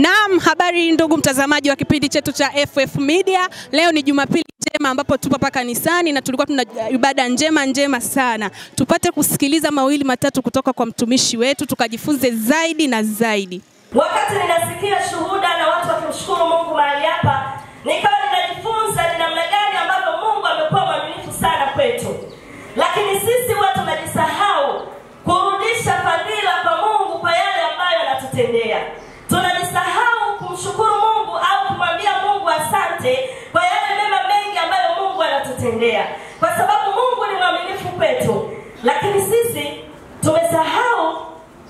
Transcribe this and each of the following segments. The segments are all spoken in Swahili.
Naam, habari ndugu mtazamaji wa kipindi chetu cha FF Media. Leo ni Jumapili njema ambapo tupo hapa kanisani na tulikuwa tuna ibada njema sana. Tupate kusikiliza mawili matatu kutoka kwa mtumishi wetu tukajifunze zaidi na zaidi. Wakati ninasikia shuhuda na watu wakimshukuru Mungu mahali hapa, nikawa ninajifunza ni namna gani ambavyo Mungu amekuwa mwaminifu sana kwetu. Lakini sisi watu tunajisahau kurudisha fadhila kwa Mungu kwa yale ambayo anatutendea. Tunajisahau kumshukuru Mungu au kumwambia Mungu asante kwa yale mema mengi ambayo Mungu anatutendea. Kwa sababu Mungu ni mwaminifu kwetu. Lakini sisi tumesahau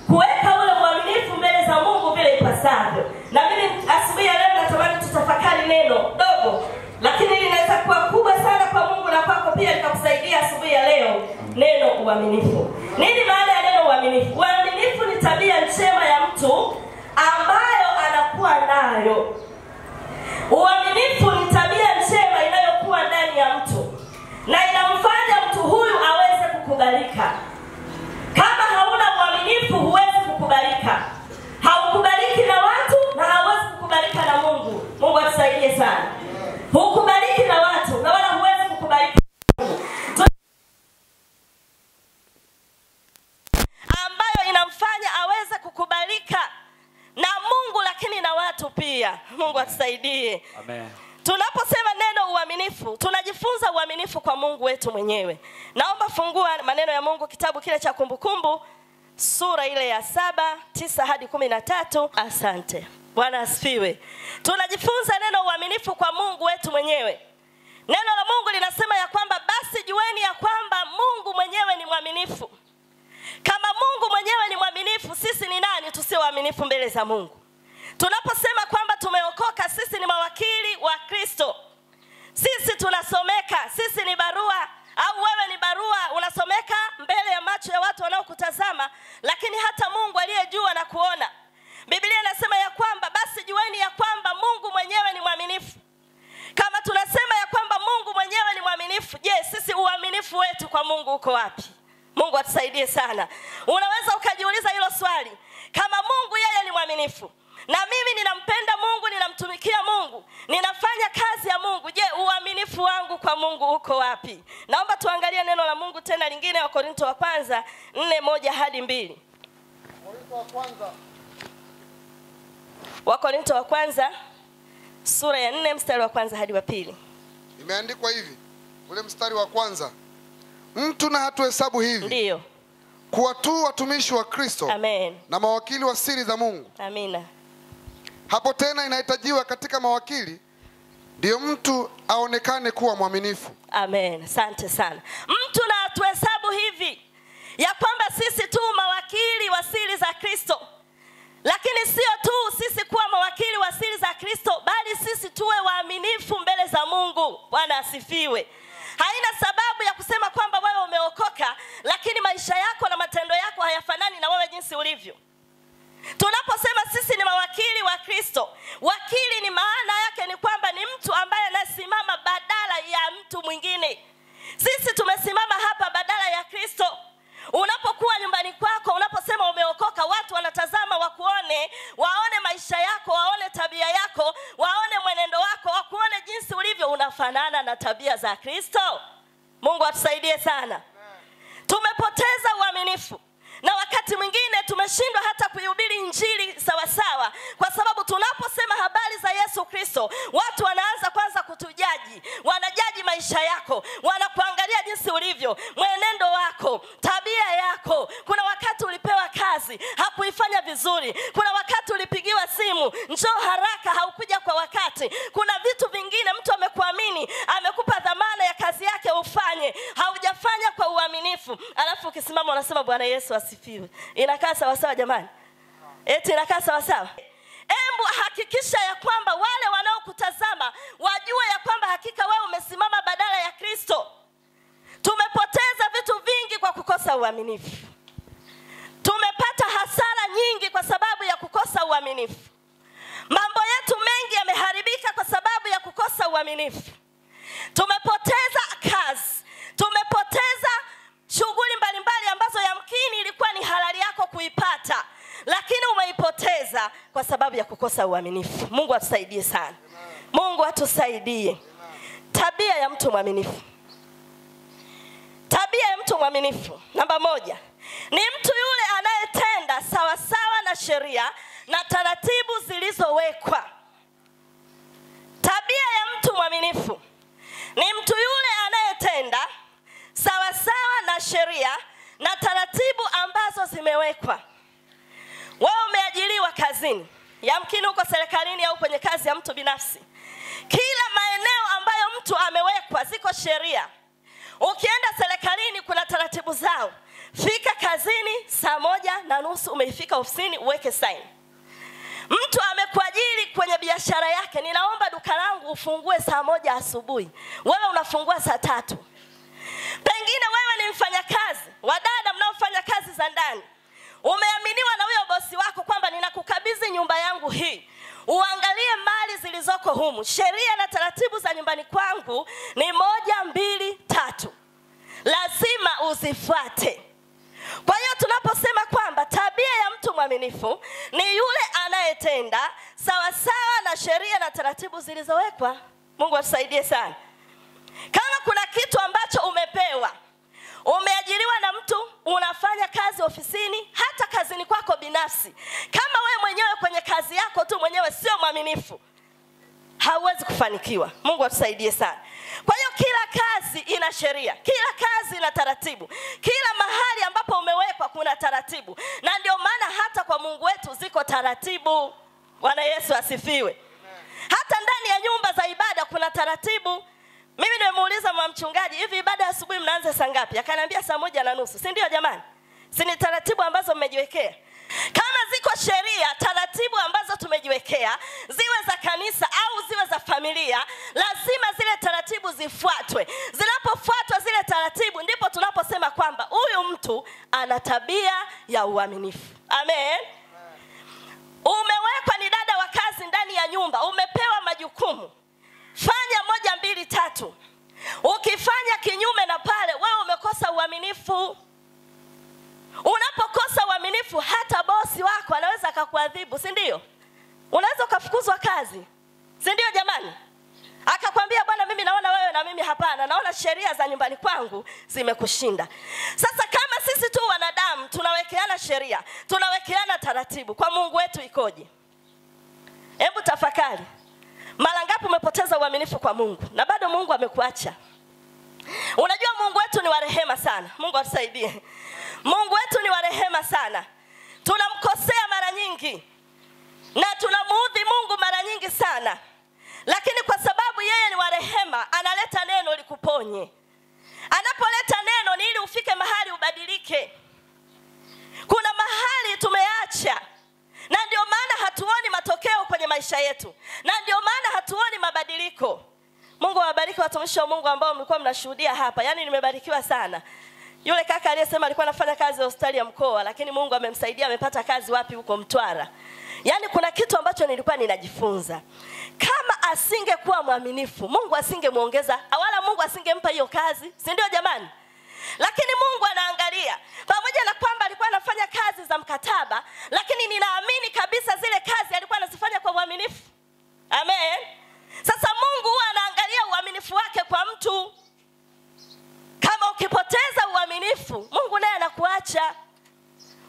kuweka ule mwaminifu mbele za Mungu vile ipasavyo. Na mimi asubuhi ya leo natamani tutafakari neno dogo, lakini linaweza kuwa kubwa sana kwa Mungu na kwako pia litakusaidia asubuhi ya leo. Neno uaminifu. Nini maana ya neno uaminifu? Uaminifu ni tabia njema ya mtu ambayo anakuwa nayo. Uaminifu ni tabia njema inayokuwa ndani ya mtu na inamfanya mtu huyu aweze kukubalika. Kama hauna uaminifu huwezi kukubalika. Haukubaliki na watu na hauwezi kukubalika na Mungu. Mungu atusaidie sana. Hukubaliki na watu na wala huwezi kukubalika na Mungu. Ambayo inamfanya aweze kukubalika na Mungu lakini na watu pia. Mungu atusaidie. Amen. Tunaposema neno uaminifu, tunajifunza uaminifu kwa Mungu wetu mwenyewe. Naomba fungua maneno ya Mungu kitabu kile cha Kumbukumbu sura ile ya 7, 9 hadi 13. Asante. Bwana asifiwe. Tunajifunza neno uaminifu kwa Mungu wetu mwenyewe. Neno la Mungu linasema ya kwamba basi jueni ya kwamba Mungu mwenyewe ni mwaminifu. Kama Mungu mwenyewe ni mwaminifu, sisi ni nani tusiwe waaminifu mbele za Mungu? Tunaposema kwamba tumeokoka, sisi ni mawakili wa Kristo. Sisi tunasomeka, sisi ni barua au wewe ni barua unasomeka mbele ya macho ya watu wanaokutazama, lakini hata Mungu aliyejua na kuona. Biblia inasema ya kwamba basi jueni ya kwamba Mungu mwenyewe ni mwaminifu. Kama tunasema ya kwamba Mungu mwenyewe ni mwaminifu, je, sisi uaminifu wetu kwa Mungu uko wapi? Mungu atusaidie sana. Unaweza ukajiuliza hilo swali. Kama Mungu yeye ni mwaminifu na mimi ninampenda Mungu, ninamtumikia Mungu, ninafanya kazi ya Mungu, je, uaminifu wangu kwa Mungu uko wapi? Naomba tuangalie neno la Mungu tena lingine, Wakorintho wa kwanza 4:1 hadi 2. Wakorintho wa kwanza sura ya 4 mstari wa kwanza hadi wa 2. Imeandikwa hivi, ule mstari wa kwanza: mtu na hatuhesabu hivi. Ndio. Kuwa tu watumishi wa Kristo. Amen. Na mawakili wa siri za Mungu. Amina. Hapo tena inahitajiwa katika mawakili ndio mtu aonekane kuwa mwaminifu. Amen. Asante sana. Mtu na hatuhesabu hivi ya kwamba sisi tu mawakili wa siri za Kristo. Lakini sio tu sisi kuwa mawakili wa siri za Kristo, bali sisi tuwe waaminifu mbele za Mungu. Bwana asifiwe. Haina sababu ya kusema kwamba wewe umeokoka lakini maisha yako na matendo yako hayafanani na wewe jinsi ulivyo. Tunaposema sisi ni mawakili wa Kristo, wakili ni maana yake ni kwamba ni mtu ambaye anasimama badala ya mtu mwingine. Sisi tumesimama hapa badala ya Kristo. Unapokuwa nyumbani kwako, unaposema umeokoka, watu wanatazama wakuone, waone maisha yako, waone tabia yako, waone mwenendo wako, wakuone jinsi ulivyo unafanana na tabia za Kristo. Mungu atusaidie sana. Tumepoteza uaminifu. Na wakati mwingine tumeshindwa hata kuhubiri injili sawa sawa, kwa sababu tunaposema habari za Yesu Kristo, watu wanaanza kwanza kutujaji. Wanajaji maisha yako, wanakuangalia jinsi ulivyo, mwenendo wako, tabia yako. Kuna wakati ulipewa kazi, hakuifanya vizuri. Kuna wakati ulipigiwa simu, njoo haraka, haukuja kwa wakati. Kuna vitu vingine mtu amekuamini, amekupa dhamana ya kazi yake ufanye, haujafanya kwa uaminifu. Alafu ukisimama unasema Bwana Yesu asifiwe. Inakaa sawa sawa jamani? Eti inakaa sawa sawa? Embu hakikisha ya kwamba wale wanaokutazama wajue ya kwamba hakika wewe umesimama badala ya Kristo. Tumepoteza vitu vingi kwa kukosa uaminifu. Tumepata hasara nyingi kwa sababu ya kukosa uaminifu. Mambo yetu mengi yameharibika kwa sababu ya kukosa uaminifu. Tumepoteza kazi. Tumepoteza shughuli mbalimbali ambazo yamkini ilikuwa ni halali yako kuipata. lakini umeipoteza kwa sababu ya kukosa uaminifu. Mungu atusaidie sana. Mungu atusaidie. Tabia ya mtu mwaminifu. Tabia ya mtu mwaminifu, namba 1, ni mtu yule anayetenda sawa sawa na sheria na taratibu zilizowekwa. Tabia ya mtu mwaminifu ni mtu yule anayetenda sawa sawa na sheria na taratibu ambazo zimewekwa. Wewe umeajiriwa kazini, yamkini uko serikalini au kwenye kazi ya mtu binafsi. Kila maeneo ambayo mtu amewekwa ziko sheria. Ukienda serikalini kuna taratibu zao. Fika kazini saa 1:30, umeifika ofisini uweke sign. Mtu amekuajiri kwenye biashara yake, ninaomba duka langu ufungue saa 1 asubuhi. Wewe unafungua saa 3. Pengine wewe ni mfanyakazi, wadada mnaofanya kazi za ndani. Umeaminiwa na huyo bosi wako kwamba ninakukabidhi nyumba yangu hii, uangalie mali zilizoko humu. Sheria na taratibu za nyumbani kwangu ni 1, 2, 3. Lazima uzifuate. Kwa hiyo tunaposema kwamba tabia ya mtu mwaminifu ni yule anayetenda sawa sawa na sheria na taratibu zilizowekwa. Mungu atusaidie sana. Kama kuna kitu ambacho umepewa, umeajiriwa na mtu, unafanya kazi ofisini, hata kazini kwako binafsi, kama wewe mwenyewe kwenye kazi yako tu mwenyewe sio mwaminifu, hauwezi kufanikiwa. Mungu atusaidie sana. Kwa hiyo kila kazi ina sheria, kila kazi ina taratibu. Kila mahali ambapo umewekwa kuna taratibu. Na ndio maana hata kwa Mungu wetu ziko taratibu. Bwana Yesu asifiwe. Hata ndani ya nyumba za ibada kuna taratibu. Mimi nimemuuliza mchungaji, hivi ibada ya asubuhi mnaanza saa ngapi? Akaniambia saa 1:30. Si ndio jamani? Si ni taratibu ambazo mmejiwekea? Kama ziko sheria, taratibu ambazo tumejiwekea, ziwe za kanisa au ziwe za familia, lazima zile taratibu zifuatwe. Zinapofuatwa zile taratibu, ndipo tunaposema kwamba huyu mtu ana tabia ya uaminifu. Amen. Umewekwa ni dada wa kazi ndani ya nyumba, umepewa majukumu. Fanya 1, 2, 3. Ukifanya kinyume na pale, wewe umekosa uaminifu. Unapokosa uaminifu, hata bosi wako anaweza akakuadhibu, si ndio? Unaweza ukafukuzwa kazi, si ndio jamani? Akakwambia, bwana mimi naona wewe na mimi hapana, naona sheria za nyumbani kwangu zimekushinda. Sasa kama sisi tu wanadamu tunawekeana sheria, tunawekeana taratibu, kwa Mungu wetu ikoje? Hebu tafakari. Mara ngapi umepoteza uaminifu kwa Mungu na bado Mungu amekuacha? Unajua Mungu wetu ni wa rehema sana. Mungu atusaidie. Mungu wetu ni wa rehema sana. Tunamkosea mara nyingi na tunamuudhi Mungu mara nyingi sana. Lakini kwa sababu yeye ni wa rehema, analeta neno likuponye. Anapoleta neno ni ili ufike mahali ubadilike. Kuna mahali tumeacha, na ndio maana hatuoni matokeo kwenye maisha yetu, na ndio maana hatuoni mabadiliko. Mungu awabariki watumishi wa Mungu ambao mlikuwa mnashuhudia hapa. Yaani nimebarikiwa sana. Yule kaka aliyesema alikuwa anafanya kazi hospitali ya mkoa, lakini Mungu amemsaidia, amepata kazi wapi? Huko Mtwara. Yaani kuna kitu ambacho nilikuwa ninajifunza. Kama asingekuwa mwaminifu, Mungu asingemuongeza, wala Mungu asingempa hiyo kazi. Si ndio jamani? Lakini Mungu anaangalia. Pamoja na kwamba alikuwa anafanya kazi za mkataba, lakini ninaamini kabisa zile kazi alikuwa anazifanya kwa uaminifu. Amen. Sasa Mungu huwa anaangalia uaminifu wake kwa mtu. Kama ukipoteza uaminifu, Mungu naye anakuacha.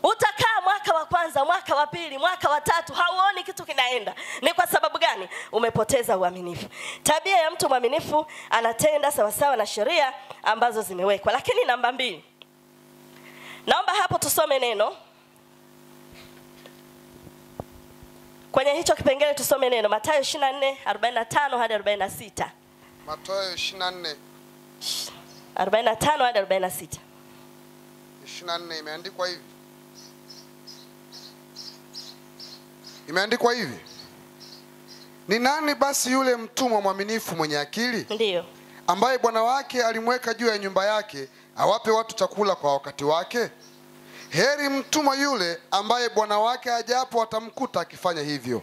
Utakaa mwaka wa kwanza, mwaka wa pili, mwaka wa 3, hauoni kitu kinaenda. Ni kwa sababu gani? Umepoteza uaminifu. Tabia ya mtu mwaminifu, anatenda sawa sawa na sheria ambazo zimewekwa. Lakini namba 2. Naomba hapo tusome neno. Kwenye hicho kipengele tusome neno Mathayo 24:45 hadi 46. Mathayo 24:45 hadi 46. 24 imeandikwa hivi. Imeandikwa hivi: ni nani basi yule mtumwa mwaminifu mwenye akili? Ndiyo. Ambaye bwana wake alimweka juu ya nyumba yake awape watu chakula kwa wakati wake? Heri mtumwa yule ambaye bwana wake ajapo atamkuta akifanya hivyo.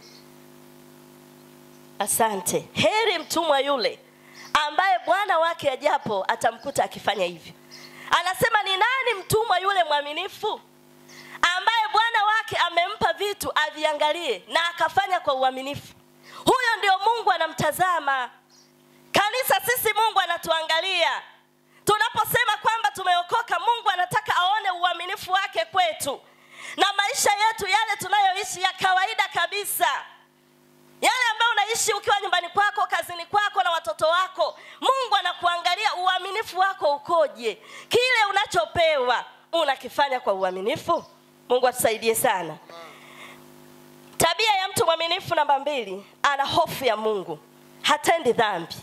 Asante. Heri mtumwa yule ambaye bwana wake ajapo atamkuta akifanya hivyo. Anasema ni nani mtumwa yule mwaminifu ambaye bwana wake amempa vitu aviangalie na akafanya kwa uaminifu, huyo ndio Mungu anamtazama. Kanisa, sisi Mungu anatuangalia. Tunaposema kwamba tumeokoka, Mungu anataka aone uaminifu wake kwetu. Na maisha yetu yale tunayoishi ya kawaida kabisa, yale ambayo unaishi ukiwa nyumbani kwako, kazini kwako na watoto wako, Mungu anakuangalia uaminifu wako ukoje. Kile unachopewa unakifanya kwa uaminifu? Mungu atusaidie sana. Tabia ya mtu mwaminifu namba 2, ana hofu ya Mungu, hatendi dhambi.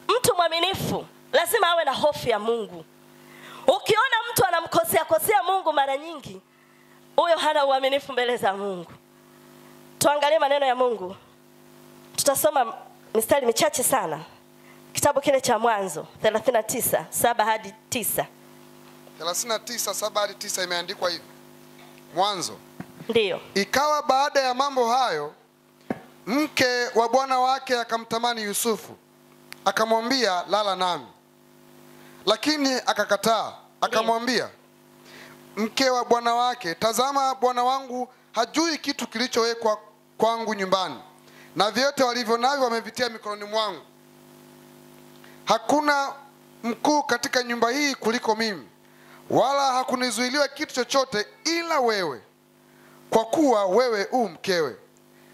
Mtu mwaminifu lazima awe na hofu ya Mungu. Ukiona mtu anamkosea Mungu mara nyingi, huyo hana uaminifu mbele za Mungu. Tuangalie maneno ya Mungu. Tutasoma mistari michache sana. Kitabu kile cha Mwanzo 39:7 hadi 9. 39:7 hadi 9 imeandikwa hivi. Mwanzo. Ndiyo. Ikawa baada ya mambo hayo, mke wa bwana wake akamtamani Yusufu, akamwambia, lala nami. Lakini akakataa. Akamwambia mke wa bwana wake, tazama, bwana wangu hajui kitu kilichowekwa kwangu nyumbani, na vyote walivyo navyo wamevitia mikononi mwangu. Hakuna mkuu katika nyumba hii kuliko mimi, wala hakunizuiliwa kitu chochote ila wewe, kwa kuwa wewe mkewe.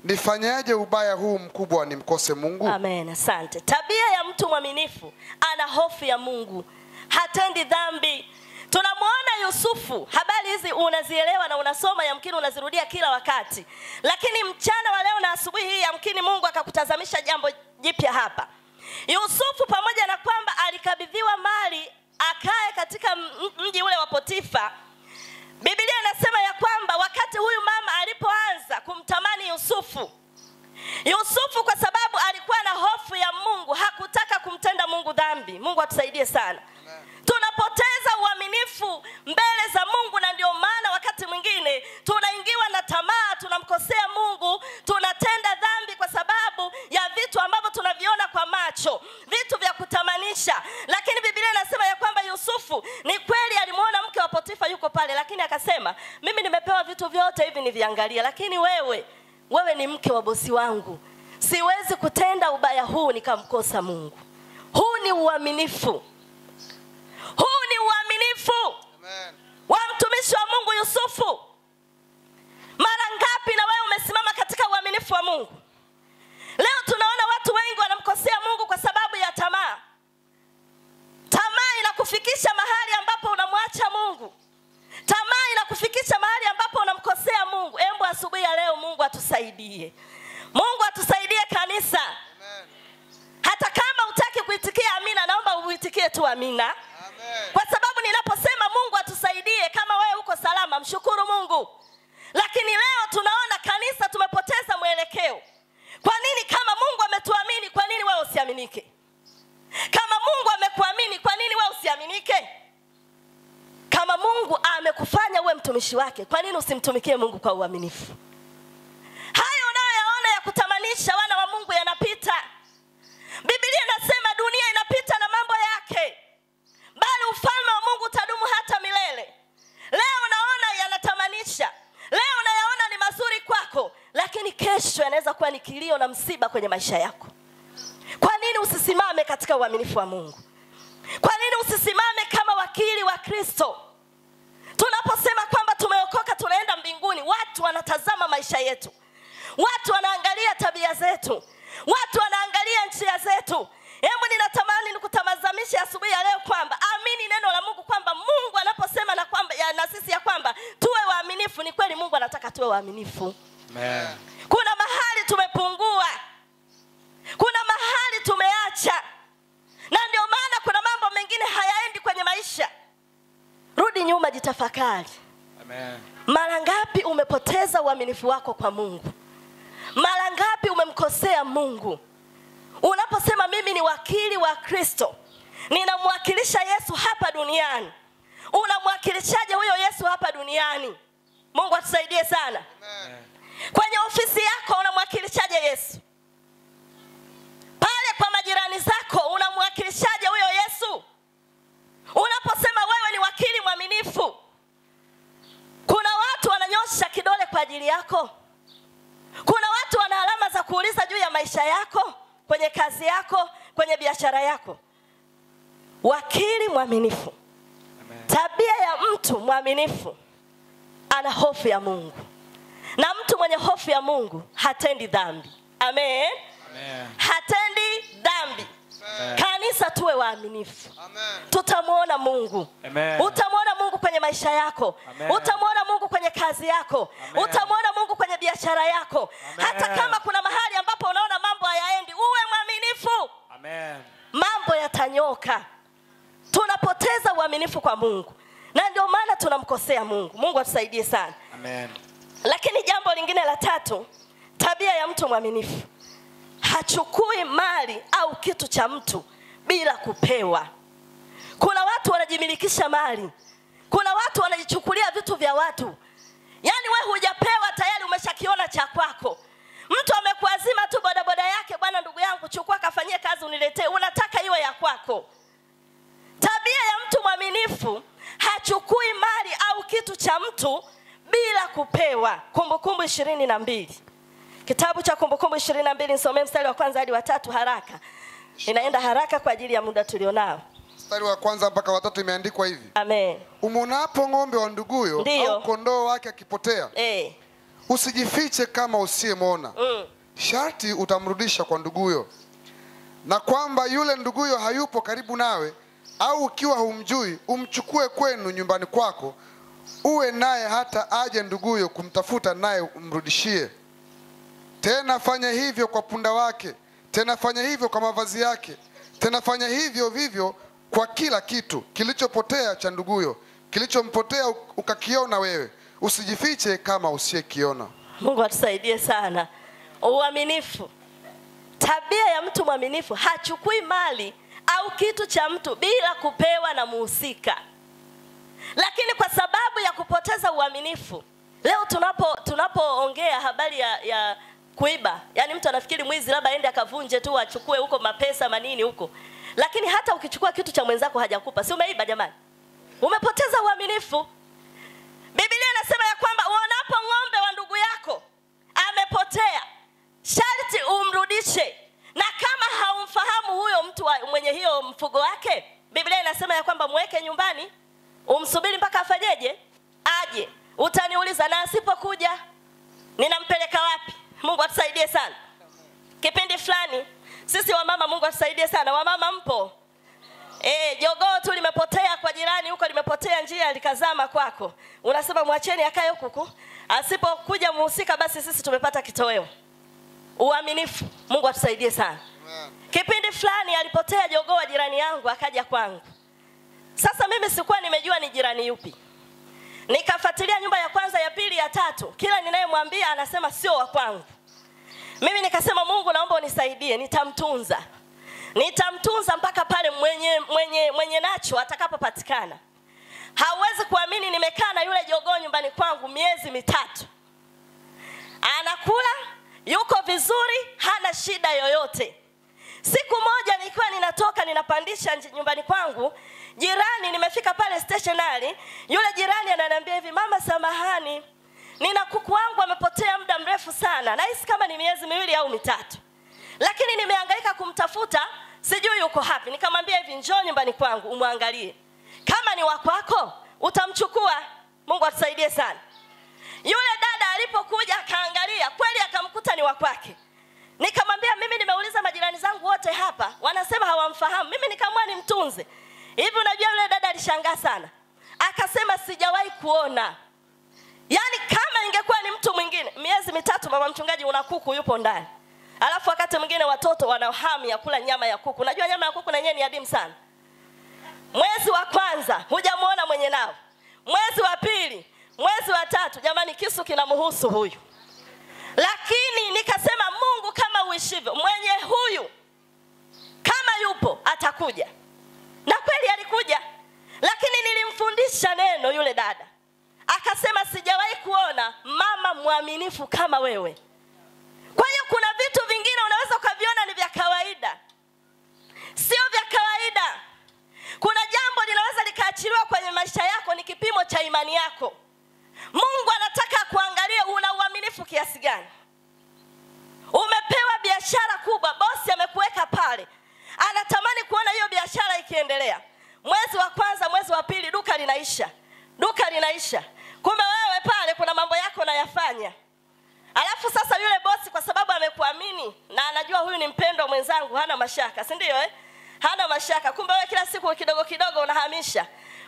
Nifanyaje ubaya huu mkubwa nimkose Mungu? Amen, asante. Tabia ya mtu mwaminifu, ana hofu ya Mungu, hatendi dhambi. Tunamuona Yusufu, habari hizi unazielewa na unasoma, yamkini unazirudia kila wakati. Lakini mchana wa leo na asubuhi hii yamkini Mungu akakutazamisha jambo jipya hapa. Yusufu, pamoja na kwamba alikabidhiwa mali akae katika mji ule wa Potifa, Biblia inasema ya kwamba wakati huyu mama alipoanza kumtamani Yusufu kwa sababu alikuwa na hofu ya Mungu, hakutaka kumtenda Mungu dhambi. Mungu atusaidie sana. Tunapoteza uaminifu mbele za Mungu, na ndio maana wakati mwingine tunaingiwa na tamaa, tunamkosea Mungu, tunatenda dhambi kwa sababu ya vitu ambavyo tunaviona kwa macho, vitu vya kutamanisha. Lakini Biblia inasema ya kwamba Yusufu ni kweli alimuona mke wa Potifa yuko pale, lakini akasema, mimi nimepewa vitu vyote hivi niviangalia, lakini wewe ni mke wa bosi wangu, siwezi kutenda ubaya huu nikamkosa Mungu. Huu ni uaminifu. Huu ni uaminifu. Amen. Wa mtumishi wa Mungu Yusufu. Mara ngapi na wewe umesimama katika uaminifu wa Mungu? Leo tunaona watu wengi wanamkosea Mungu kwa sababu ya tamaa. Tamaa inakufikisha mahali ambapo unamwacha Mungu. Tamaa inakufikisha mahali ambapo unamkosea Mungu. Embu asubuhi ya leo Mungu atusaidie. Mungu atusaidie kanisa. Amen. Hata kama hutaki kuitikia amina, naomba uitikie tu amina. Amen. Kwa sababu ninaposema Mungu atusaidie, kama wewe uko salama, mshukuru Mungu. Lakini leo tunaona kanisa tumepoteza mwelekeo. Kwa nini? Kama Mungu ametuamini, kwa nini wewe usiaminike? Kama Mungu amekuamini, kwa nini wewe usiaminike? Kama Mungu amekufanya uwe mtumishi wake, kwa nini usimtumikie Mungu kwa uaminifu? Hayo unayoyaona ya kutamanisha wana wa Mungu yanapita. Biblia inasema dunia inapita na mambo yake, bali ufalme wa Mungu utadumu hata milele. Leo unaona yanatamanisha, leo unayaona ni mazuri kwako, lakini kesho yanaweza kuwa ni kilio na msiba kwenye maisha yako. Kwa nini usisimame katika uaminifu wa Mungu? Kwa nini usisimame kama wakili wa Kristo? Tunaposema kwamba tumeokoka tunaenda mbinguni, watu wanatazama maisha yetu, watu wanaangalia tabia zetu, watu wanaangalia njia zetu. Hebu ninatamani nikutazamishe asubuhi ya leo kwamba amini neno la Mungu, kwamba Mungu anaposema na kwamba na sisi ya kwamba tuwe waaminifu, ni kweli Mungu anataka tuwe waaminifu. Amen. Kuna mahali tumepungua, kuna mahali tumeacha, na ndio maana kuna mambo mengine hayaendi kwenye maisha. Rudi nyuma, jitafakari. Amen. Mara ngapi umepoteza uaminifu wako kwa Mungu? Mara ngapi umemkosea Mungu? Unaposema mimi ni wakili wa Kristo, ninamwakilisha Yesu hapa duniani, unamwakilishaje huyo Yesu hapa duniani? Mungu atusaidie sana. Amen. Kwenye ofisi yako unamwakilishaje Yesu? Pale kwa majirani zako unamwakilishaje huyo Yesu? Unaposema wewe ni wakili mwaminifu, kuna watu wananyosha yako. Kuna watu wana alama za kuuliza juu ya maisha yako, kwenye kazi yako, kwenye biashara yako. Wakili mwaminifu. Tabia ya mtu mwaminifu ana hofu ya Mungu. Na mtu mwenye hofu ya Mungu hatendi dhambi. Amen. Amen. Hatendi dhambi. Amen. Kanisa tuwe waaminifu. Amen. Tutamuona Mungu. Amen. Utamuona Mungu kwenye maisha yako. Amen. Utamuona Mungu kwenye kazi yako. Amen. Utamuona Mungu kwenye biashara yako. Amen. Hata kama kuna mahali ambapo unaona mambo hayaendi, uwe mwaminifu. Amen. Mambo yatanyoka. Tunapoteza uaminifu kwa Mungu. Na ndio maana tunamkosea Mungu. Mungu atusaidie sana. Amen. Lakini jambo lingine la tatu, tabia ya mtu mwaminifu. Hachukui mali au kitu cha mtu bila kupewa. Kuna watu wanajimilikisha mali. Kuna watu wanajichukulia vitu vya watu. Yaani wewe hujapewa tayari umeshakiona cha kwako. Mtu amekuazima tu bodaboda yake, bwana ndugu yangu chukua kafanyie kazi uniletee. Unataka iwe ya kwako. Tabia ya mtu mwaminifu, hachukui mali au kitu cha mtu bila kupewa. Kumbukumbu 22. Kitabu cha Kumbukumbu 22, nisomee mstari wa kwanza hadi wa 3 haraka. Inaenda haraka kwa ajili ya muda tulionao. Mstari wa kwanza mpaka wa 3 imeandikwa hivi. Amen. Umuonapo ng'ombe wa nduguyo au kondoo wake akipotea, usijifiche kama usiyemwona. Sharti utamrudisha kwa nduguyo. Na kwamba yule nduguyo hayupo karibu nawe, au ukiwa humjui, umchukue kwenu nyumbani kwako, uwe naye hata aje nduguyo kumtafuta, naye umrudishie. Tena fanya hivyo kwa punda wake, tena fanya hivyo kwa mavazi yake, tena fanya hivyo vivyo kwa kila kitu kilichopotea cha nduguyo, kilichompotea ukakiona wewe. Usijifiche kama usiyekiona. Mungu atusaidie sana. Uaminifu. Tabia ya mtu mwaminifu, hachukui mali au kitu cha mtu bila kupewa na muhusika. Lakini kwa sababu ya kupoteza uaminifu, leo tunapoongea habari ya kuiba, yani mtu anafikiri mwizi labda aende akavunje tu achukue huko mapesa manini huko. Lakini hata ukichukua kitu cha mwenzako hajakupa, si umeiba jamani? Umepoteza uaminifu. Biblia inasema ya kwamba uonapo ng'ombe wa ndugu yako amepotea, sharti umrudishe. Na kama haumfahamu huyo mtu mwenye hiyo mfugo wake, Biblia inasema ya kwamba mweke nyumbani, umsubiri mpaka afanyeje? Aje. Utaniuliza, na asipokuja ninampeleka wapi? Mungu atusaidie sana. Kipindi fulani sisi wamama, Mungu atusaidie sana, wamama mpo? Jogoo tu limepotea kwa jirani huko, limepotea njia likazama kwako. Unasema mwacheni akae huko. Asipokuja muhusika basi sisi tumepata kitoweo. Uaminifu. Mungu atusaidie sana. Kipindi fulani alipotea jogoo wa jirani yangu akaja kwangu. Sasa mimi sikuwa nimejua ni jirani yupi. Nikafuatilia nyumba ya kwanza, ya pili, ya tatu. Kila ninayemwambia anasema sio wa kwangu. Mimi nikasema Mungu naomba unisaidie, nitamtunza. Nitamtunza mpaka pale mwenye nacho atakapopatikana. Hauwezi kuamini, nimekaa na yule jogoo nyumbani kwangu miezi 3. Anakula, yuko vizuri, hana shida yoyote. Siku moja nikiwa ninatoka ninapandisha nyumbani kwangu, jirani, nimefika pale stationary, yule jirani ananiambia hivi, mama samahani, nina kuku wangu amepotea muda mrefu sana. Nahisi kama ni miezi 2 au 3. Lakini nimehangaika kumtafuta, sijui yuko wapi. Nikamwambia hivi, njoo nyumbani kwangu umwangalie. Kama ni wa kwako, utamchukua. Mungu atusaidie sana. Yule dada alipokuja akaangalia, kweli akamkuta ni wa kwake. Nikamwambia mimi nimeuliza majirani zangu wote hapa, wanasema hawamfahamu. Mimi nikamwona nimtunze. Hivi unajua yule dada alishangaa sana. Akasema sijawahi kuona. Yaani kama ingekuwa ni mtu mwingine, miezi 3 mama mchungaji una kuku yupo ndani. Alafu wakati mwingine watoto wana hamu ya kula nyama ya kuku. Unajua nyama ya kuku na yenyewe ni adimu sana. Mwezi wa kwanza hujamuona mwenye nao. Mwezi wa pili, mwezi wa 3, jamani kisu kinamhusu huyu. Lakini nikasema Mungu kama uishivyo, mwenye huyu kama yupo atakuja. Na kweli alikuja. Lakini nilimfundisha neno yule dada. Akasema sijawahi kuona mama mwaminifu kama wewe. Kwa hiyo kuna vitu vingine unaweza ukaviona ni vya kawaida. Sio vya kawaida. Kuna jambo linaweza likaachiliwa kwenye maisha yako, ni kipimo cha imani yako. Mungu anataka kuangalia una uaminifu yakiendelea. Mwezi wa kwanza, mwezi wa pili, duka linaisha. Kumbe wewe pale kuna mambo yako unayafanya. Alafu sasa yule bosi kwa sababu amekuamini na anajua huyu ni mpendwa mwenzangu, hana mashaka, si ndio Hana mashaka. Kumbe wewe kila siku kidogo kidogo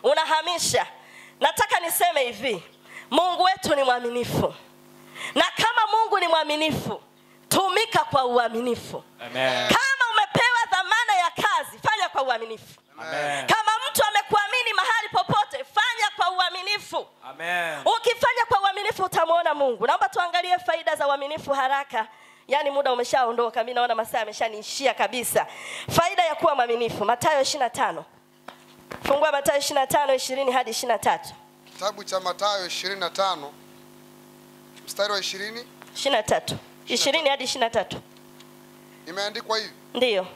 unahamisha. Nataka niseme hivi, Mungu wetu ni mwaminifu. Na kama Mungu ni mwaminifu, tumika kwa uaminifu. Amen. Kama umepewa dhamana ya kazi, fanya kwa uaminifu. Amen. Kama mtu amekuamini mahali popote, fanya kwa uaminifu. Amen. Ukifanya kwa uaminifu utamuona Mungu. Naomba tuangalie faida za uaminifu haraka. Yaani muda umeshaondoka, mimi naona masaa yameshaniishia kabisa. Faida ya kuwa mwaminifu, Mathayo 25. Fungua Mathayo 25:20 hadi 23. Kitabu cha Mathayo 25 mstari wa 23 20 hadi 23. Imeandikwa hivi. Ndiyo.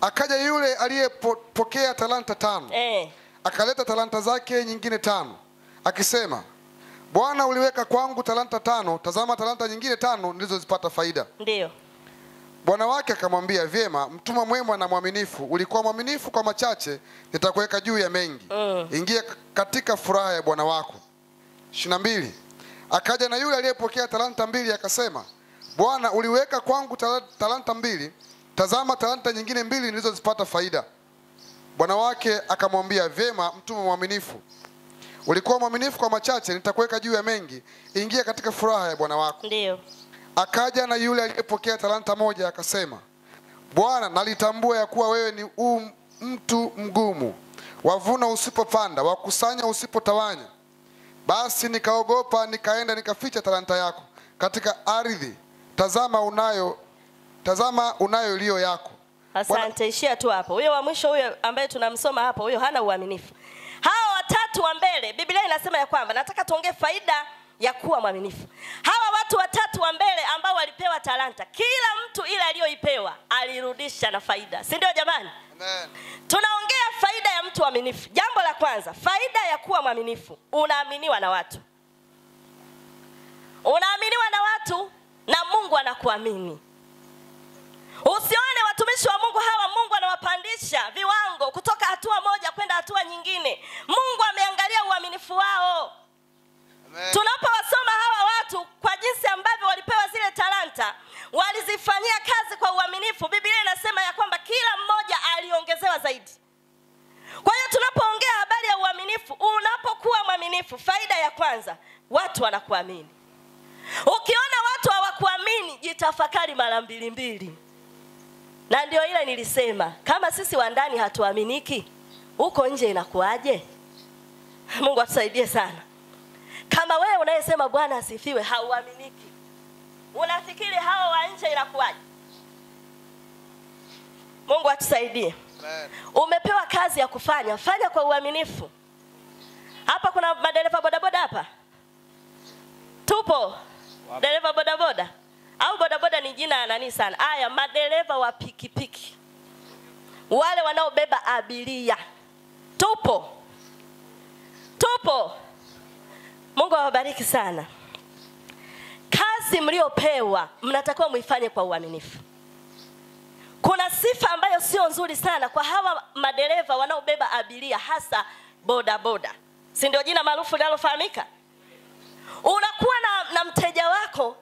Akaja yule aliyepokea talanta 5. Akaleta talanta zake nyingine 5. Akisema, Bwana, uliweka kwangu talanta 5, tazama talanta nyingine 5 nilizozipata faida. Ndiyo. Bwana wake akamwambia, vyema mtumwa mwema na mwaminifu, ulikuwa mwaminifu kwa machache, nitakuweka juu ya mengi. Ingia katika furaha ya bwana wako. 22. Akaja na yule aliyepokea talanta 2 akasema, Bwana, uliweka kwangu talanta 2, tazama talanta nyingine 2 nilizozipata faida. Bwana wake akamwambia, vyema mtumwa mwaminifu, ulikuwa mwaminifu kwa machache, nitakuweka juu ya mengi. Ingia katika furaha ya bwana wako. Ndiyo. Akaja na yule aliyepokea talanta 1 akasema, Bwana, nalitambua ya kuwa wewe ni mtu mgumu, wavuna usipopanda, wakusanya usipotawanya. Basi nikaogopa, nikaenda nikaficha talanta yako katika ardhi. Tazama unayo iliyo yako. Asante, ishia tu hapo. Huyo wa mwisho, huyo ambaye tunamsoma hapo, huyo hana uaminifu. Hawa watatu wa mbele, Biblia inasema ya kwamba, nataka tuongee faida ya kuwa mwaminifu. Hawa watu watatu wa mbele ambao walipewa talanta, kila mtu ile aliyoipewa alirudisha na faida. Si ndio jamani? Amen. Tunaongea faida ya mtu mwaminifu. Jambo la kwanza, faida ya kuwa mwaminifu, unaaminiwa na watu. Unaaminiwa na watu na Mungu anakuamini. Usione watumishi wa Mungu hawa, Mungu anawapandisha viwango kutoka hatua moja kwenda hatua nyingine. Mungu ameangalia uaminifu wao. Amen. Tunapowasoma hawa watu kwa jinsi ambavyo walipewa zile talanta, walizifanyia kazi kwa uaminifu. Biblia inasema ya kwamba kila mmoja aliongezewa zaidi. Kwa hiyo tunapoongea habari ya uaminifu, unapokuwa mwaminifu, faida ya kwanza, watu wanakuamini. Ukiona watu hawakuamini, jitafakari mara mbili. Na ndio ile nilisema, kama sisi wa ndani hatuaminiki, huko nje inakuaje? Mungu atusaidie sana. Kama wewe unayesema Bwana asifiwe hauaminiki, unafikiri hao wa nje inakuaje? Mungu atusaidie. Amen. Umepewa kazi ya kufanya, fanya kwa uaminifu. Hapa kuna madereva bodaboda hapa? Tupo. Dereva bodaboda au bodaboda ni jina nani sana? Haya, madereva wa pikipiki, wale wanaobeba abiria, tupo. Mungu awabariki sana. Kazi mliopewa mnatakiwa muifanye kwa uaminifu. Kuna sifa ambayo sio nzuri sana kwa hawa madereva wanaobeba abiria, hasa bodaboda. Si ndio jina maarufu linalofahamika? Unakuwa na mteja wako,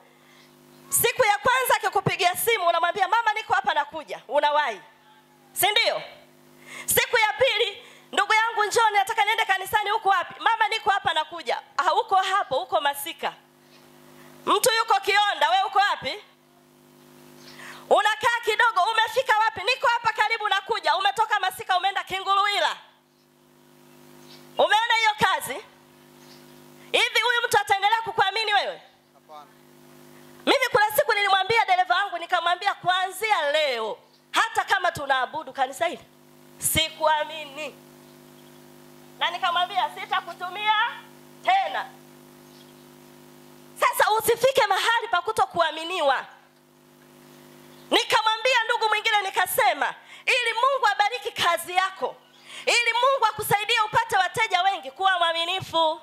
siku ya kwanza akikupigia simu unamwambia mama niko hapa nakuja, unawahi. Si ndio? Siku ya pili, ndugu yangu njoo nataka niende kanisani, huko wapi? Mama niko hapa nakuja. Huko hapo, huko Masika. Mtu yuko Kionda, wewe uko wapi? Unakaa kidogo, umefika wapi? Niko hapa karibu nakuja. Umetoka Masika umeenda Kinguruila. Umeona hiyo kazi? Hivi huyu mtu ataendelea kukuamini wewe? Hapana. Mimi kuna siku nilimwambia dereva wangu, nikamwambia kuanzia leo hata kama tunaabudu kanisa hili, sikuamini. Na nikamwambia sitakutumia tena. Sasa usifike mahali pa kutokuaminiwa. Nikamwambia ndugu mwingine nikasema, ili Mungu abariki kazi yako, ili Mungu akusaidie upate wateja wengi, kuwa mwaminifu.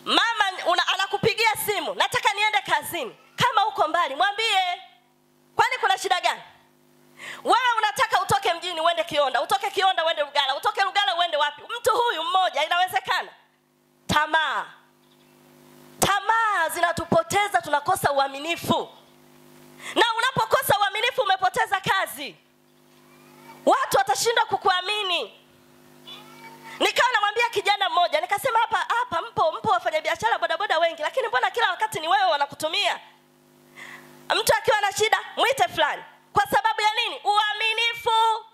Mama anakupigia simu, nataka niende kazini. Kama uko mbali, mwambie. Kwani kuna shida gani? Wewe unataka utoke mjini kaskazini uende Kionda, utoke Kionda uende Lugala, utoke Lugala uende wapi? Mtu huyu mmoja, inawezekana? Tamaa zinatupoteza, tunakosa uaminifu. Na unapokosa uaminifu umepoteza kazi. Watu watashinda kukuamini. Nikawa namwambia kijana mmoja, nikasema hapa mpo wafanyabiashara bodaboda wengi, lakini mbona kila wakati ni wewe wanakutumia? Mtu akiwa na shida, mwite fulani. Kwa sababu ya nini? Uaminifu.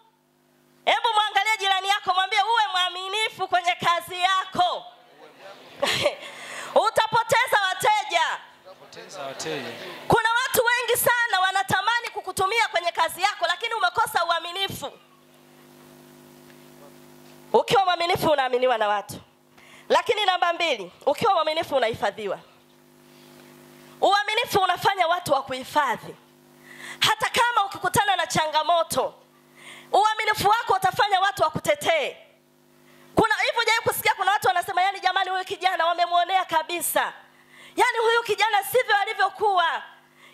Hebu muangalie jirani yako, mwambie uwe mwaminifu kwenye kazi yako. Utapoteza wateja. Kuna watu wengi sana wanatamani kukutumia kwenye kazi yako, lakini umekosa uaminifu. Ukiwa mwaminifu unaaminiwa na watu. Lakini namba 2, ukiwa mwaminifu unahifadhiwa. Uaminifu unafanya watu wa kuhifadhi. Hata kama ukikutana na changamoto, uaminifu wako utafanya watu wakutetee. Kuna hivyo je, kusikia kuna watu wanasema yani jamani huyu kijana wamemuonea kabisa. Yani huyu kijana sivyo alivyokuwa.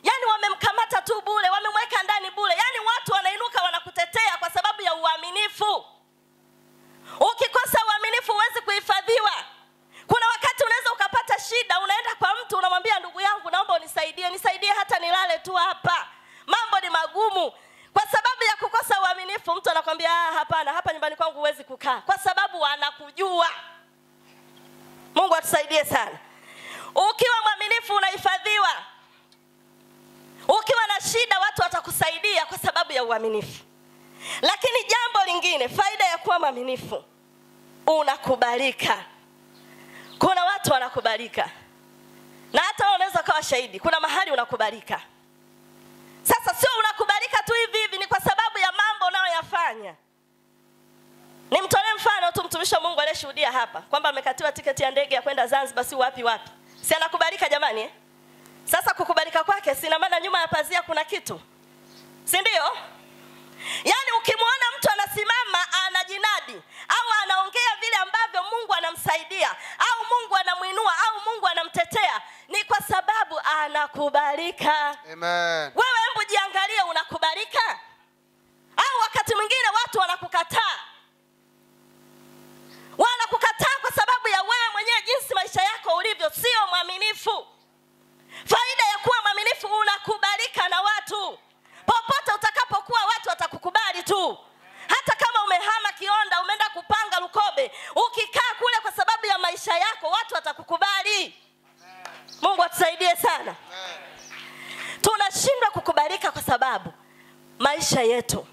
Yani wamemkamata tu bure, wamemweka ndani bure. Yani watu wanainuka wanakutetea kwa sababu ya uaminifu. Ukikosa uaminifu huwezi kuhifadhiwa. Kuna wakati unaweza ukapata shida, unaenda kwa mtu unamwambia ndugu yangu naomba unisaidie hata nilale tu hapa. Mambo ni magumu. Kwa sababu ya kukosa uaminifu mtu anakuambia hapana, hapa nyumbani kwangu huwezi kukaa, kwa sababu anakujua. Mungu atusaidie sana. Ukiwa mwaminifu unahifadhiwa. Ukiwa na shida watu watakusaidia kwa sababu ya uaminifu. Lakini jambo lingine, faida ya kuwa mwaminifu, unakubalika. Kuna watu wanakubalika. Na hata unaweza kuwa shahidi, kuna mahali unakubalika. Sasa sio unakubalika tu hivi, ni kwa sababu ya mambo unayoyafanya. Nimtolee mfano tu mtumishi wa Mungu aliyeshuhudia hapa kwamba amekatiwa tiketi ya ndege ya kwenda Zanzibar si wapi. Si anakubalika jamani? Sasa kukubalika kwake sina maana nyuma ya pazia kuna kitu. Si ndio? Yaani ukimwona mtu anasimama anajinadi au anaongea vile ambavyo Mungu anamsaidia au Mungu anamuinua au Mungu anamtetea, ni kwa sababu anakubalika. Amen. Wewe hebu jiangalie, unakubalika? Au wakati mwingine watu wanakukataa. Wanakukataa kwa sababu ya wewe mwenyewe jinsi maisha yako ulivyo, sio mwaminifu. Faida ya kuwa mwaminifu, unakubalika na watu. Popote utakapokuwa watu watakukubali tu. Hata kama umehama Kionda umeenda kupanga Lukobe, ukikaa kule kwa sababu ya maisha yako watu watakukubali. Mungu atusaidie sana. Tunashindwa kukubalika kwa sababu maisha yetu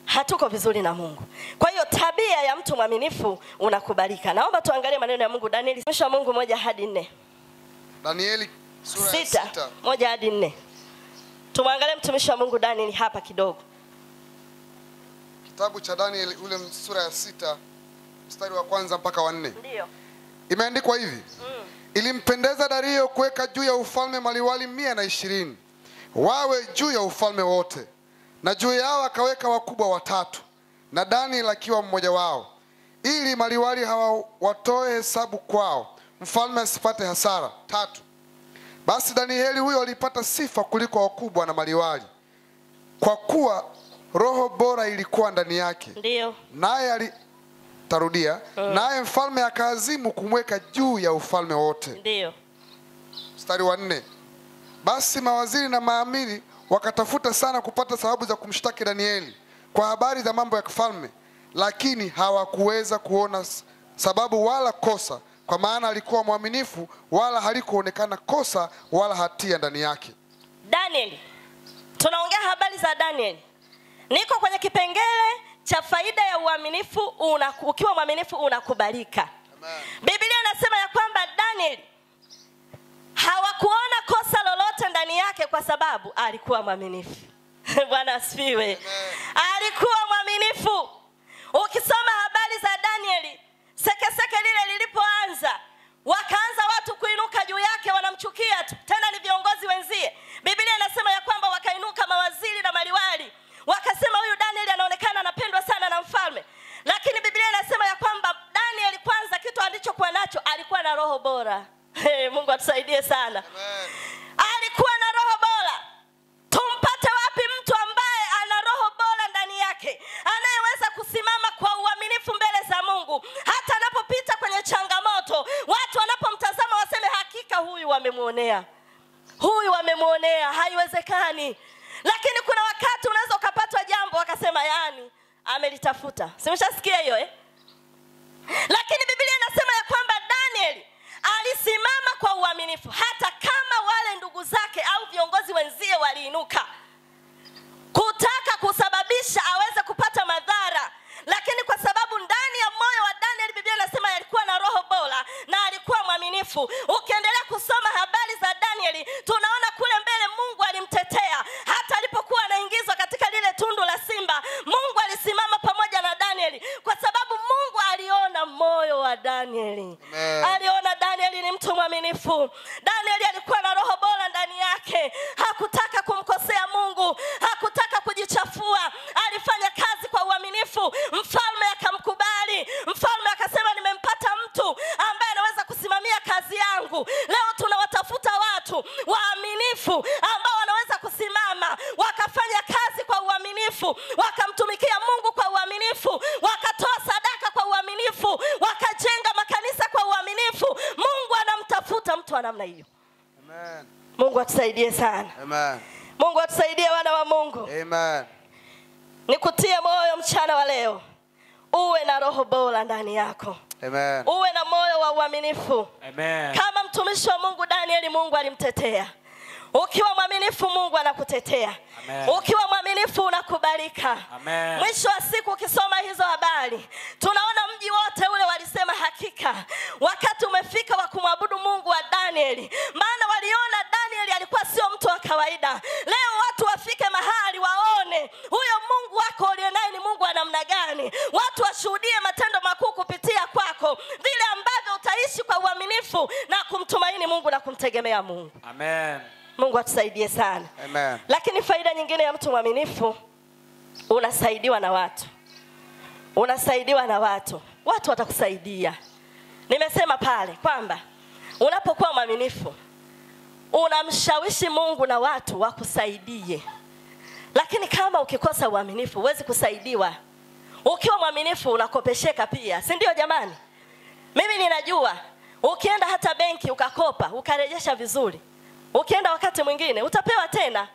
hatuko vizuri na Mungu. Kwa hiyo tabia ya mtu mwaminifu unakubalika. Naomba tuangalie maneno ya Mungu. Danieli sura Mungu 1-4. Danieli sura 6 1-4. Tumwangalie mtumishi wa Mungu Danieli hapa kidogo. Kitabu cha Danieli ule sura ya 6 mstari wa 1 mpaka wa 4. Ndio. Imeandikwa hivi. Ilimpendeza Dario kuweka juu ya ufalme maliwali 120 wawe juu ya ufalme wote, na juu yao akaweka wakubwa 3 na Danieli akiwa mmoja wao, ili maliwali hawa watoe hesabu kwao, mfalme asipate hasara. 3. Basi Danieli huyo alipata sifa kuliko wakubwa na maliwali, kwa kuwa roho bora ilikuwa ndani yake. Ndio. Naye naye mfalme akaazimu kumweka juu ya ufalme wote. Ndio. Mstari wa 4. Basi mawaziri na maamiri wakatafuta sana kupata sababu za kumshtaki Danieli kwa habari za mambo ya kifalme, lakini hawakuweza kuona sababu wala kosa, kwa maana alikuwa mwaminifu, wala halikuonekana kosa wala hatia ndani yake. Danieli. Tunaongea habari za Danieli. Niko kwenye kipengele cha faida ya uaminifu. Ukiwa mwaminifu unakubalika. Amen. Biblia inasema ya kwamba Danieli hawakuona kosa lolote ndani yake kwa sababu alikuwa mwaminifu. Bwana asifiwe. Alikuwa mwaminifu. Ukisoma habari za Danieli, sekeseke lile lilipoanza, wakaanza watu kuinuka juu yake, wanamchukia tu. Tena ni viongozi wenzie. Biblia inasema ya kwamba wakainuka mawaziri na maliwali, wakasema huyu Danieli anaonekana anapendwa sana na mfalme. Lakini Biblia inasema ya kwamba Danieli kwanza kitu alichokuwa nacho, alikuwa na roho bora. Mungu atusaidie sana. Amen. Alikuwa na roho bora. Tumpate wapi mtu ambaye ana roho bora ndani yake? hawajamuonea, huyu wamemuonea, haiwezekani. Lakini kuna wakati unaweza ukapatwa jambo wakasema yani amelitafuta. Simeshasikia hiyo Lakini Biblia inasema ya kwamba Daniel alisimama kwa uaminifu hata kama wale ndugu zake au viongozi wenzie waliinuka kutaka kusababisha aweze kupata madhara, lakini kwa sababu ndani ya moyo wa Daniel Biblia inasema alikuwa na roho bora na alikuwa mwaminifu. Ukiendelea kusoma habari za Daniel, tunaona kule mbele Mungu alimtetea. Hata alipokuwa anaingizwa katika lile tundu la simba, Mungu alisimama pamoja na Daniel kwa sababu Mungu aliona moyo wa Daniel. Aliona Daniel ni mtu mwaminifu. Daniel alikuwa na roho bora ndani yake. Hakutaka kumkosea Mungu, hakutaka kujichafua. Alifanya kazi kwa uaminifu. Mfalme akamkubali. Mfalme akasema nimempata mtu ambaye anaweza kusimamia kazi yangu. Leo tunawatafuta watu waaminifu ambao wanaweza kusimama wakafanya kazi kwa uaminifu, wakamtumikia Mungu kwa uaminifu, wakatoa sadaka kwa uaminifu, wakajenga makanisa kwa uaminifu. Mungu anamtafuta mtu wa namna hiyo. Amen. Mungu atusaidie sana. Amen. Mungu atusaidie wana wa Mungu. Amen. Nikutie moyo mchana wa leo. Uwe na roho bora ndani yako. Amen. Uwe na moyo wa uaminifu. Amen. Kama mtumishi wa Mungu Daniel, Mungu alimtetea. Ukiwa mwaminifu Mungu anakutetea. Amen. Ukiwa mwaminifu unakubalika. Amen. Mwisho wa siku ukisoma hizo habari, tunaona mji wote ule walisema hakika wakati umefika wa kumwabudu Mungu wa Daniel. Maana waliona Daniel alikuwa sio mtu wa kawaida. Leo watu wafike mahali waone huyo Mungu wako uliye naye ni Mungu wa namna gani. Watu washuhudie matendo makuu kupitia kwako, vile ambavyo utaishi kwa uaminifu na kumtumaini Mungu na kumtegemea Mungu. Amen. Mungu atusaidie sana. Amen. Lakini faida nyingine ya mtu mwaminifu, unasaidiwa na watu. Unasaidiwa na watu. Watu watakusaidia. Nimesema pale kwamba unapokuwa mwaminifu unamshawishi Mungu na watu wakusaidie. Lakini kama ukikosa uaminifu huwezi kusaidiwa. Ukiwa mwaminifu unakopesheka pia, si ndio jamani? Mimi ninajua ukienda hata benki ukakopa ukarejesha vizuri, ukienda wakati mwingine utapewa tena.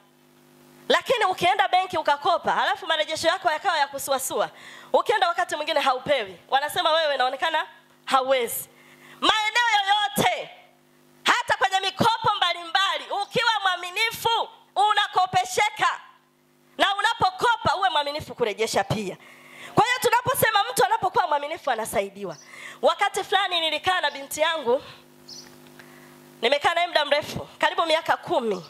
Lakini ukienda benki ukakopa alafu marejesho yako yakawa ya kusuasua, ukienda wakati mwingine haupewi. Wanasema wewe inaonekana hauwezi. Maeneo yoyote, hata kwenye mikopo mbalimbali, ukiwa mwaminifu unakopesheka, na unapokopa uwe mwaminifu kurejesha pia. Kwa hiyo tunaposema mtu anapokuwa mwaminifu anasaidiwa. Wakati fulani nilikaa na binti yangu, nimekaa naye muda mrefu, karibu miaka 10.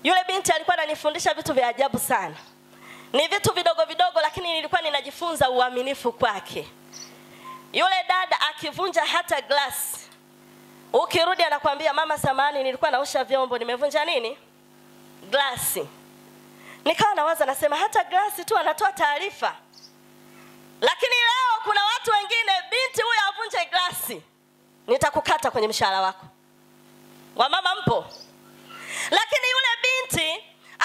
Yule binti alikuwa ananifundisha vitu vya ajabu sana. Ni vitu vidogo vidogo, lakini nilikuwa ninajifunza uaminifu kwake. Yule dada akivunja hata glass, ukirudi anakuambia mama samahani nilikuwa naosha vyombo nimevunja nini? Glasi. Nikawa nawaza nasema hata glasi tu anatoa taarifa. Lakini leo kuna watu wengine, binti huyu avunje glasi, nitakukata kwenye mshahara wako. Wamama mpo? Lakini yule binti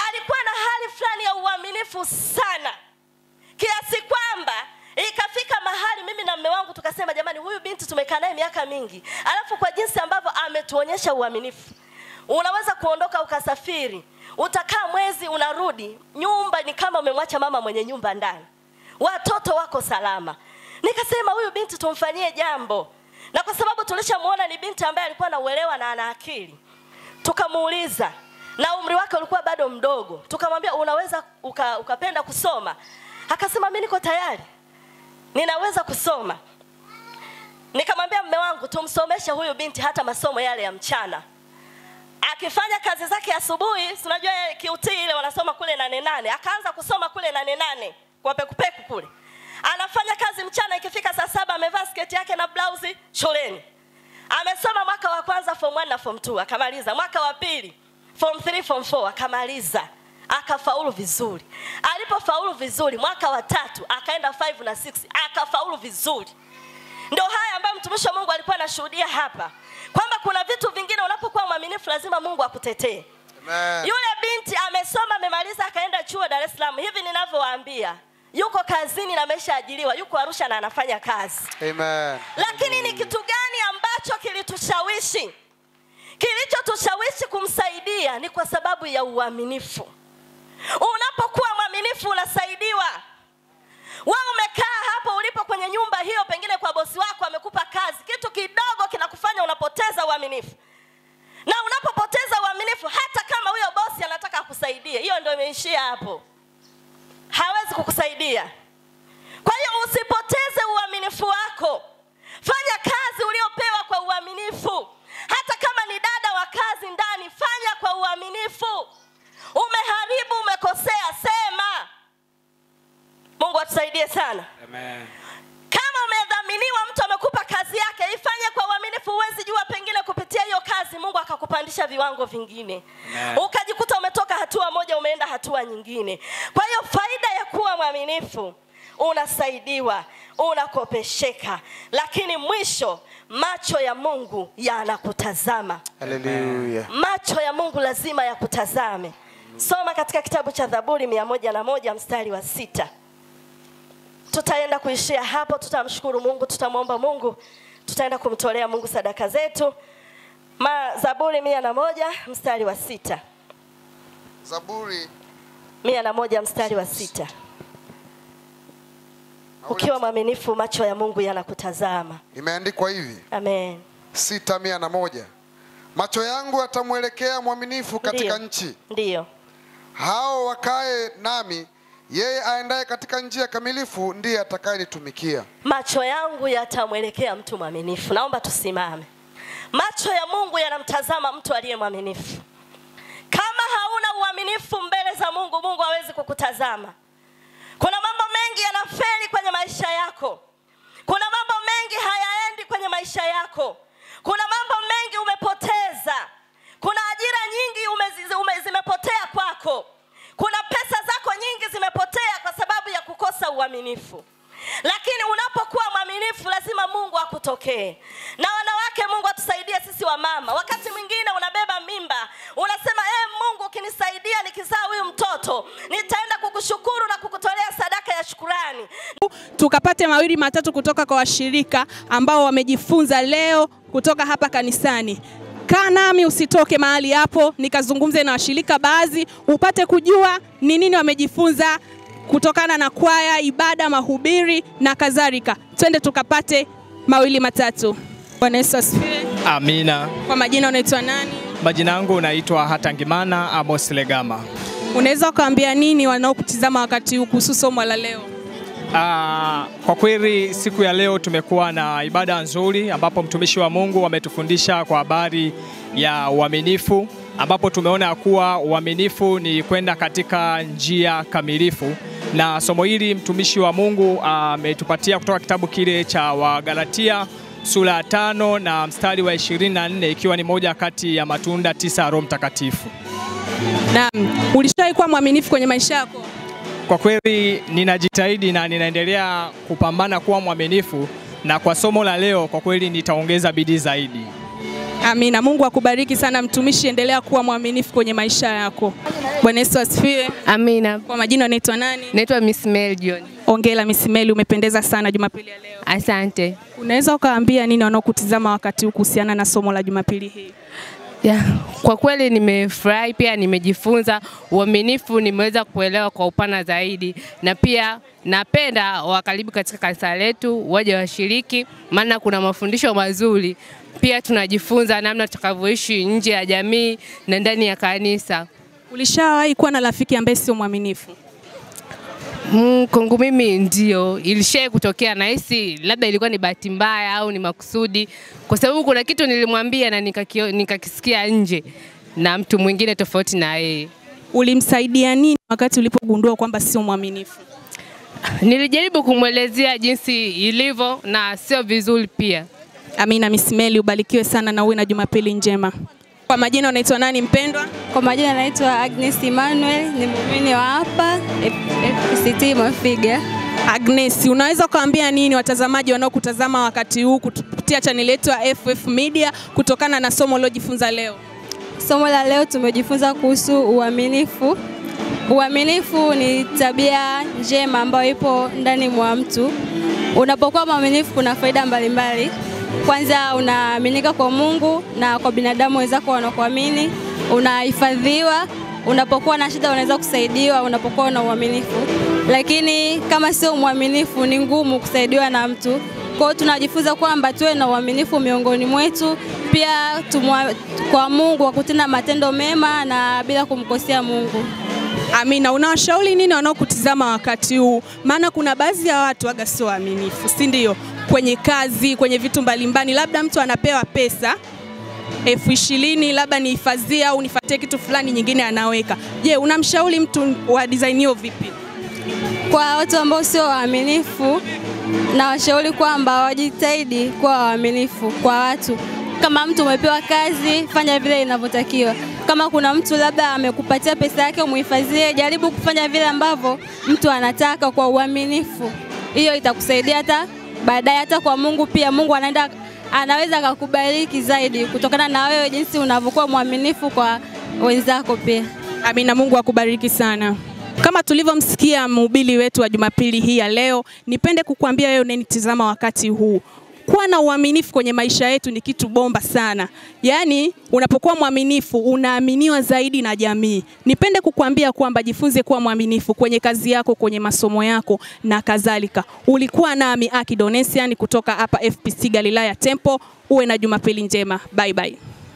alikuwa na hali fulani ya uaminifu sana, kiasi kwamba ikafika mahali mimi na mume wangu tukasema jamani, huyu binti tumekaa naye miaka mingi, alafu kwa jinsi ambavyo ametuonyesha uaminifu, unaweza kuondoka ukasafiri, utakaa mwezi unarudi, nyumba ni kama umemwacha mama mwenye nyumba ndani, watoto wako salama. Nikasema huyu binti tumfanyie jambo. Na kwa sababu tulishamuona ni binti ambaye alikuwa na uelewa na ana akili, tukamuuliza, na umri wake ulikuwa bado mdogo, tukamwambia unaweza ukapenda kusoma? Akasema mimi niko tayari, ninaweza kusoma. Nikamwambia mume wangu tumsomeshe huyu binti hata masomo yale ya mchana. Akifanya kazi zake asubuhi, unajua QT ile wanasoma kule 8:8, akaanza kusoma kule 8:8 kwa pekupeku kule. Anafanya kazi mchana, ikifika saa 7 amevaa sketi yake na blouse shuleni. Amesoma mwaka wa kwanza form 1 na form 2 akamaliza, mwaka wa pili form 3 form 4 akamaliza, akafaulu vizuri. Alipofaulu vizuri mwaka wa 3 akaenda 5 na 6 akafaulu vizuri. Ndio haya ambayo mtumishi wa Mungu alikuwa anashuhudia hapa, kwamba kuna vitu vingine unapokuwa mwaminifu lazima Mungu akutetee. Amen. Yule binti amesoma, amemaliza, akaenda chuo Dar es Salaam. Hivi ninavyowaambia yuko kazini na ameshaajiriwa, yuko Arusha na anafanya kazi. Amen. Lakini ni kitu gani ambacho kilitushawishi? Kilichotushawishi kumsaidia ni kwa sababu ya uaminifu. Unapokuwa mwaminifu unasaidiwa. Wewe umekaa hapo ulipo kwenye nyumba hiyo, pengine kwa bosi wako amekupa kazi, kitu kidogo kinakufanya unapoteza uaminifu. Na unapopoteza uaminifu, hata kama huyo bosi anataka kukusaidia, hiyo ndio imeishia hapo. Hawezi kukusaidia. Kwa hiyo usipoteze uaminifu wako. Fanya kazi uliopewa kwa uaminifu. Hata kama ni dada wa kazi ndani, fanya kwa uaminifu. Umeharibu, umekosea, sema. Mungu atusaidie sana. Amen. Kama umedhaminiwa, mtu amekupa kazi yake, ifanye kwa uaminifu. Huwezi jua, pengine kupitia hiyo kazi Mungu akakupandisha viwango vingine. Amen. Ukajikuta umetoka hatua moja umeenda hatua nyingine. Kwa hiyo faida ya kuwa mwaminifu, unasaidiwa, unakopesheka, lakini mwisho macho ya Mungu yanakutazama. Haleluya. Macho ya Mungu lazima yakutazame. Soma katika kitabu cha Zaburi 101 mstari wa 6. Tutaenda kuishia hapo, tutamshukuru Mungu, tutamwomba Mungu, tutaenda kumtolea Mungu sadaka zetu. Zaburi 101 mstari wa 6. Zaburi 101 mstari wa 6. Ukiwa mwaminifu, macho ya Mungu yanakutazama. Imeandikwa hivi. Amen. 6:101. Macho yangu atamwelekea mwaminifu katika nchi. Ndiyo. Hao wakae nami, yeye aendaye katika njia kamilifu ndiye atakayenitumikia. Macho yangu yatamwelekea mtu mwaminifu. Naomba tusimame. Macho ya Mungu yanamtazama mtu aliye mwaminifu. Kama hauna uaminifu mbele za Mungu, Mungu hawezi kukutazama. Kuna mambo mengi yanafeli kwenye maisha yako. Kuna mambo mengi hayaendi kwenye maisha yako. Kuna mambo mengi umepoteza. Kuna ajira nyingi zimepotea kwako. Kuna pesa zako nyingi zimepotea kwa sababu ya kukosa uaminifu. Lakini unapokuwa mwaminifu, lazima Mungu akutokee. Na wanawake, Mungu atusaidie sisi wa mama. Wakati mwingine unabeba mimba, unasema Mungu ukinisaidia nikizaa huyu mtoto, nitaenda kukushukuru na kukutolea sadaka ya shukrani. Tukapate mawili matatu kutoka kwa washirika ambao wamejifunza leo kutoka hapa kanisani. Kaa nami, usitoke mahali hapo, nikazungumze na washirika baadhi upate kujua ni nini wamejifunza kutokana na kwaya, ibada, mahubiri na kadhalika. Twende tukapate mawili matatu. Bwana Yesu asifiwe. Amina. Kwa majina unaitwa nani? Majina yangu naitwa Hatangimana Amos Legama. Unaweza kuambia nini wanaokutizama wakati huu kuhusu somo la leo? Kwa kweli siku ya leo tumekuwa na ibada nzuri ambapo mtumishi wa Mungu ametufundisha kwa habari ya uaminifu, ambapo tumeona kuwa uaminifu ni kwenda katika njia kamilifu. Na somo hili mtumishi wa Mungu ametupatia kutoka kitabu kile cha Wagalatia sura 5 na mstari wa 24, ikiwa ni moja kati ya matunda 9 ya Roho Mtakatifu. Naam, ulishawahi kuwa mwaminifu kwenye maisha yako? Kwa kweli ninajitahidi na ninaendelea kupambana kuwa mwaminifu, na kwa somo la leo kwa kweli nitaongeza bidii zaidi. Amina. Mungu akubariki sana mtumishi, endelea kuwa mwaminifu kwenye maisha yako. Bwana Yesu asifiwe. Amina. Kwa majina unaitwa nani? Naitwa Miss Mel John. Ongela Miss Mel, umependeza sana Jumapili ya leo. Asante. Unaweza ukaambia nini wanaokutizama wakati huu kuhusiana na somo la Jumapili hii? Kwa kweli nimefurahi, pia nimejifunza uaminifu, nimeweza kuelewa kwa upana zaidi, na pia napenda wakaribu katika kanisa letu waje washiriki, maana kuna mafundisho mazuri. Pia tunajifunza namna tutakavyoishi nje ya jamii na ndani ya kanisa. Ulishawahi kuwa na rafiki ambaye sio mwaminifu? Kwangu mimi ndio ilishaye kutokea, na hisi labda ilikuwa ni bahati mbaya au ni makusudi, kwa sababu kuna kitu nilimwambia na nikakisikia nje na mtu mwingine tofauti na yeye. Ulimsaidia nini wakati ulipogundua kwamba sio mwaminifu? Nilijaribu kumwelezea jinsi ilivyo na sio vizuri pia. Amina. Miss Meli, ubarikiwe sana na uwe na Jumapili njema. Kwa majina unaitwa nani mpendwa? Kwa majina naitwa Agnes Emmanuel, ni muumini wa hapa FCT Mafiga. Agnes, unaweza kuambia nini watazamaji wanaokutazama wakati huu kupitia channel yetu ya FF Media kutokana na somo lilojifunza leo? Somo la leo tumejifunza kuhusu uaminifu. Uaminifu ni tabia njema ambayo ipo ndani mwa mtu. Unapokuwa mwaminifu kuna faida mbalimbali. Kwanza unaaminika kwa Mungu na kwa binadamu wenzako wanakuamini, unahifadhiwa, unapokuwa na shida unaweza kusaidiwa unapokuwa na uaminifu. Lakini kama sio mwaminifu ni ngumu kusaidiwa na mtu. Kwa hiyo tunajifunza kwamba tuwe na uaminifu miongoni mwetu, pia kwa Mungu wa kutenda matendo mema na bila kumkosea Mungu. Amina. Unawashauri nini wanaokutizama wakati huu? Maana kuna baadhi ya watu waga sio waaminifu, si ndio? Kwenye kazi, kwenye vitu mbalimbali, labda mtu anapewa pesa 20,000 labda nihifadhie au nifuatie kitu fulani, nyingine anaweka. Je, unamshauri mtu wa design hiyo vipi? Kwa watu ambao sio waaminifu, na washauri kwamba wajitahidi kuwa waaminifu kwa watu. Kama mtu umepewa kazi, fanya vile inavyotakiwa. Kama kuna mtu labda amekupatia pesa yake umuhifadhie, jaribu kufanya vile ambavyo mtu anataka kwa uaminifu. Hiyo itakusaidia hata baadaye, hata kwa Mungu pia. Mungu anaweza kukubariki zaidi kutokana na wewe jinsi unavyokuwa mwaminifu kwa wenzako pia. Amina, Mungu akubariki sana. Kama tulivyomsikia mhubiri wetu wa Jumapili hii ya leo, nipende kukuambia wewe unanitazama wakati huu, kuwa na uaminifu kwenye maisha yetu ni kitu bomba sana. Yaani unapokuwa mwaminifu unaaminiwa zaidi na jamii. Nipende kukuambia kwamba jifunze kuwa mwaminifu kwenye kazi yako, kwenye masomo yako na kadhalika. Ulikuwa nami Aki Donesian kutoka hapa FPC Galilaya Temple. Uwe na Jumapili njema. Bye bye.